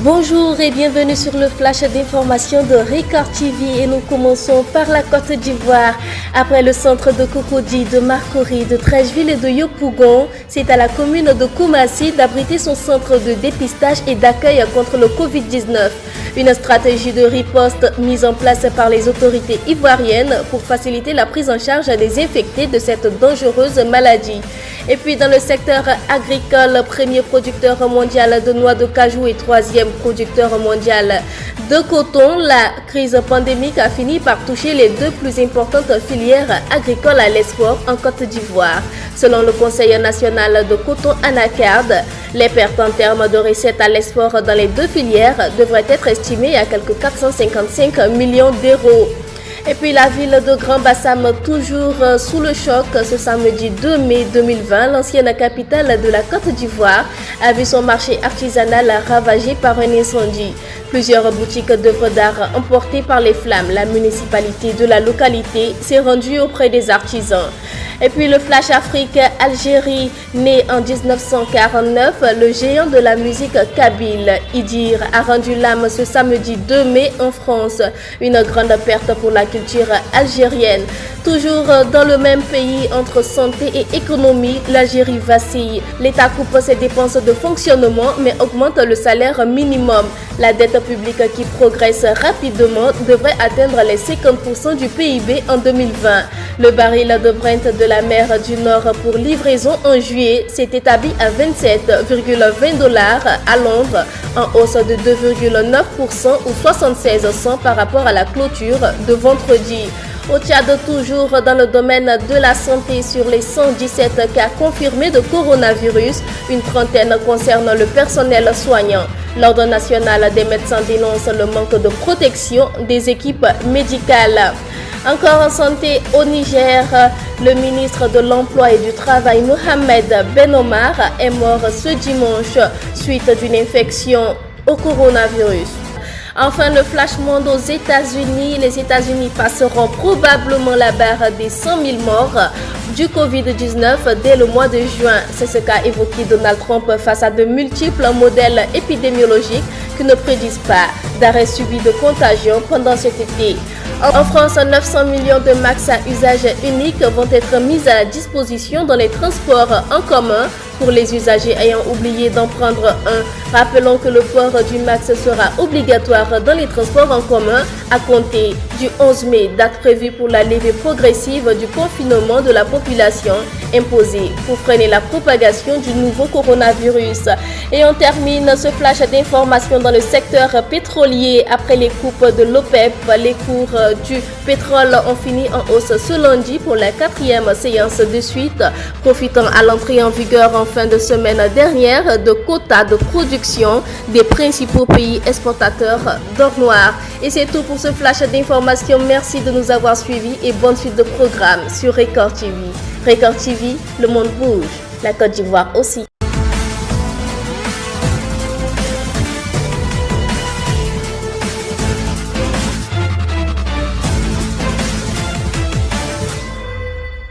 Bonjour et bienvenue sur le flash d'information de Record TV et nous commençons par la Côte d'Ivoire. Après le centre de Cocody, de Marcory, de Treichville et de Yopougon, c'est à la commune de Koumassi d'abriter son centre de dépistage et d'accueil contre le Covid-19. Une stratégie de riposte mise en place par les autorités ivoiriennes pour faciliter la prise en charge des infectés de cette dangereuse maladie. Et puis dans le secteur agricole, premier producteur mondial de noix de cajou et troisième producteur mondial de coton, la crise pandémique a fini par toucher les deux plus importantes filières agricoles à l'export en Côte d'Ivoire. Selon le Conseil national de coton Anacarde, les pertes en termes de recettes à l'export dans les deux filières devraient être estimées à quelque 455 millions d'euros. Et puis la ville de Grand Bassam, toujours sous le choc, ce samedi 2 mai 2020, l'ancienne capitale de la Côte d'Ivoire a vu son marché artisanal ravagé par un incendie. Plusieurs boutiques d'œuvres d'art emportées par les flammes. La municipalité de la localité s'est rendue auprès des artisans. Et puis le Flash Afrique, Algérie, né en 1949, le géant de la musique kabyle, Idir, a rendu l'âme ce samedi 2 mai en France. Une grande perte pour la culture algérienne. Toujours dans le même pays, entre santé et économie, l'Algérie vacille. L'État coupe ses dépenses de fonctionnement mais augmente le salaire minimum. La dette publique qui progresse rapidement devrait atteindre les 50% du PIB en 2020. Le baril de Brent de la mer du Nord pour livraison en juillet s'est établi à 27,20 $ à Londres, en hausse de 2,9% ou 76 cents par rapport à la clôture de vendredi. Au Tchad, toujours dans le domaine de la santé, sur les 117 cas confirmés de coronavirus, une trentaine concerne le personnel soignant. L'Ordre national des médecins dénonce le manque de protection des équipes médicales. Encore en santé au Niger, le ministre de l'Emploi et du Travail, Mohamed Ben Omar, est mort ce dimanche suite d'une infection au coronavirus. Enfin, le flash monde aux États-Unis. Les États-Unis passeront probablement la barre des 100 000 morts du Covid-19 dès le mois de juin. C'est ce qu'a évoqué Donald Trump face à de multiples modèles épidémiologiques qui ne prédisent pas d'arrêt subi de contagion pendant cet été. En France, 900 millions de masques à usage unique vont être mis à disposition dans les transports en commun pour les usagers ayant oublié d'en prendre un. Rappelons que le port du masque sera obligatoire dans les transports en commun à compter du 11 mai, date prévue pour la levée progressive du confinement de la population imposée pour freiner la propagation du nouveau coronavirus. Et on termine ce flash d'information dans le secteur pétrolier. Après les coupes de l'OPEP, les cours du pétrole ont fini en hausse ce lundi pour la 4e séance de suite, profitant à l'entrée en vigueur en fin de semaine dernière de quotas de production des principaux pays exportateurs d'or noir. Et c'est tout pour ce flash d'information. Merci de nous avoir suivis et bonne suite de programme sur Record TV. Record TV, le monde bouge, la Côte d'Ivoire aussi.